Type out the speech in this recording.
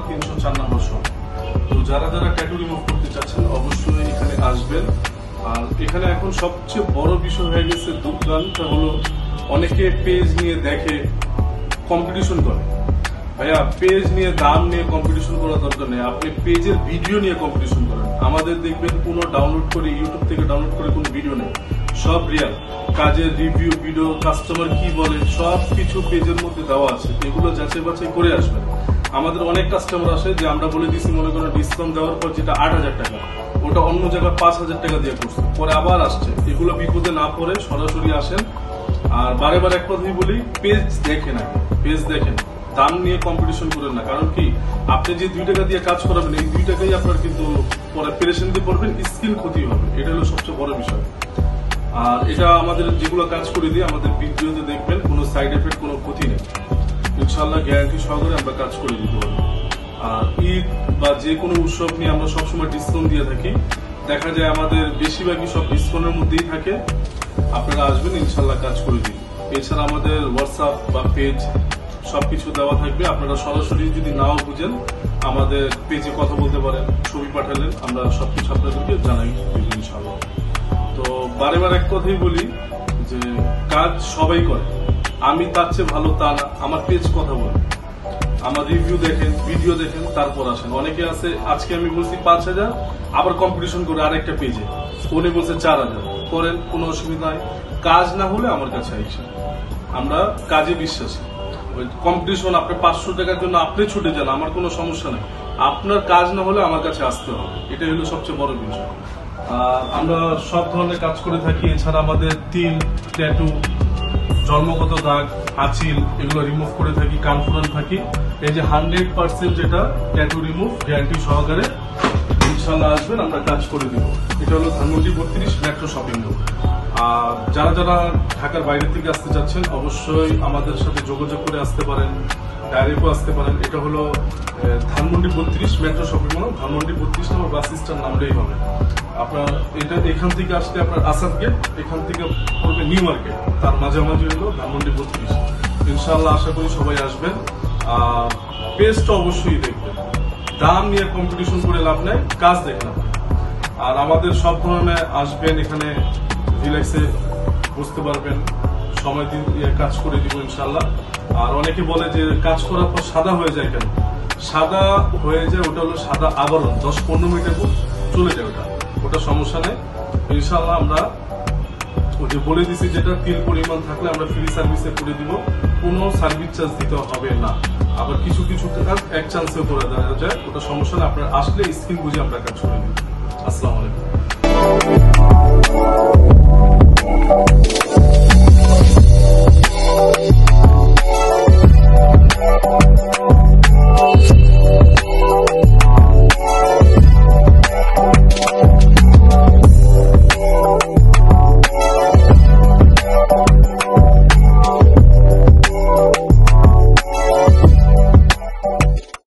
304 নম্বর shop. তো যারা যারা ট্যাটু রিমুভ করতে চাচ্ছেন অবশ্যই এখানে আসবেন। আর এখানে এখন সবচেয়ে বড় বিষয় হয়ে গেছে দুর্দান্ত হলো অনেকে পেজ নিয়ে দেখে কম্পিটিশন করে। ভাইয়া পেজ নিয়ে দাম নিয়ে কম্পিটিশন করার দরকার নেই, আপনি পেজের ভিডিও নিয়ে কম্পিটিশন করেন। আমাদের দেখবেন কোনো ডাউনলোড করে ইউটিউব থেকে ডাউনলোড করে কোনো ভিডিও নেই, সব রিয়াল কাজের রিভিউ ভিডিও, কাস্টমার কি বলে সব কিছু পেজের মধ্যে দেওয়া আছে। এগুলো যাচাই বাছাই করে আসবেন। আমাদের অনেক কাস্টমার আসে যে আমরা বলে দিচ্ছি মনে করেন ডিসকাউন্ট দেওয়ার পর যেটা 8,000 টাকা, ওটা অন্য জায়গায় 5,000 টাকা দিয়ে করছে, পরে আবার আসছে। এগুলো বিপদে না পড়ে সরাসরি আসেন। আর বারে বারে এক কথাই বলি, পেজ দেখেন, আগে পেজ দেখেন, দাম নিয়ে কম্পিটিশন করেন না। কারণ কি আপনি যে 2 টাকা দিয়ে কাজ করাবেন এই 2 টাকাই আপনার কিন্তু পরে পেরেশান দিয়ে পড়বেন, স্কিল ক্ষতি হবে। এটা হলো সবচেয়ে বড় বিষয়। আর এটা আমাদের যেগুলো কাজ করে দিয়ে আমাদের ভিডিওতে দেখবেন কোনো সাইড এফেক্ট কোনো ক্ষতি নেই, ইনশাল্লাহ গ্যারান্টি সহকারে আমরা কাজ করে দিতে পারবো। আর ঈদ বা যে কোনো উৎসব নিয়ে আমরা সবসময় ডিসকাউন্ট দিয়ে থাকি। দেখা যায় আমাদের বেশিরভাগই সব ডিসকাউন্টের মধ্যেই থাকে। আপনারা আসবেন, ইনশাল্লাহ কাজ করে দিন। এছাড়া আমাদের হোয়াটসঅ্যাপ বা পেজ সবকিছু দেওয়া থাকবে। আপনারা সরাসরি যদি নাও বুঝেন আমাদের পেজে কথা বলতে পারেন, ছবি পাঠালেন, আমরা সবকিছু আপনাদেরকে জানাই ইনশাল্লাহ। তো বারে বারে এক কথাই বলি যে কাজ সবাই করে, আমি তার চেয়ে ভালো তা না। আমার পেজ কথা বলে, আমার রিভিউ দেখেন, ভিডিও দেখেন, তারপর আসেন। অনেকে আছে আজকে আমি বলছি 5,000, আবার কম্পিটিশন করে আরেকটা পেজে উনি বলছে 4,000। করেন, কোনো অসুবিধা নাই। কাজ না হলে আমার কাছে আইসেন, আমরা কাজে বিশ্বাসী। ওই কম্পিটিশন আপনি 500 টাকার জন্য আপনি ছুটে যান, আমার কোনো সমস্যা নেই। আপনার কাজ না হলে আমার কাছে আসতে হবে, এটাই হলো সবচেয়ে বড় বিষয়। আমরা সব ধরনের কাজ করে থাকি। এছাড়া আমাদের তিল, ট্যাটু, জন্মগত দাগ, আঁচিল এগুলো রিমুভ করে থাকি, কান ফুরান থাকি। এই যে 100% যেটা ট্যাটু রিমুভ গ্যারান্টি সহকারে, ইনশাল্লাহ আসবেন, আমরা কাজ করে দিব। এটা হলো ধানমন্ডি 32 মেট্রো শপিং মল। আর যারা যারা ঢাকার বাইরে থেকে আসতে চাচ্ছেন অবশ্যই আমাদের সাথে যোগাযোগ করে আসতে পারেন, ডাইরেক্টও আসতে পারেন। এটা হলো Dhanmondi 32 metro shopping mall, Dhanmondi 32 নম্বর বাস স্ট্যান্ড নামলেই হবে। আপনার এটা এখান থেকে আসলে আপনার আসাদ গেট, এখান থেকে পড়বে নিউ মার্কেট, তার মাঝামাঝি হলো ধানমন্ডি 32। ইনশাল্লাহ আশা করি সবাই আসবেন। পেজটা অবশ্যই দেখবেন, দাম নিয়ে কম্পিটিশন করে লাভ নেই, কাজ দেখলাম। আর আমাদের সব ধরনের আসবেন, এখানে রিল্যাক্সে বুঝতে পারবেন, সময় দিয়ে কাজ করে দিব ইনশাল্লাহ। আর অনেকে বলে যে কাজ করার পর সাদা হয়ে যায় কেন? সাদা হয়ে যায়, ওটা হলো সাদা আবরণ, 10-15 মিনিটের পর চলে যায়, ওটা সমস্যা নেই। ইনশাল্লাহ আমরা ওই যে বলে দিছি যেটা তিল পরিমাণ থাকলে আমরা ফ্রি সার্ভিসে করে দিব, কোনো সার্ভিস চার্জ দিতে হবে না। আবার কিছু কিছু কাজ এক চান্সেও করে দেওয়া যায়, ওটা সমস্যা না। আপনার আসলে স্ক্রিন বুঝে আমরা কাজ করে দিব। আসসালামু আলাইকুম।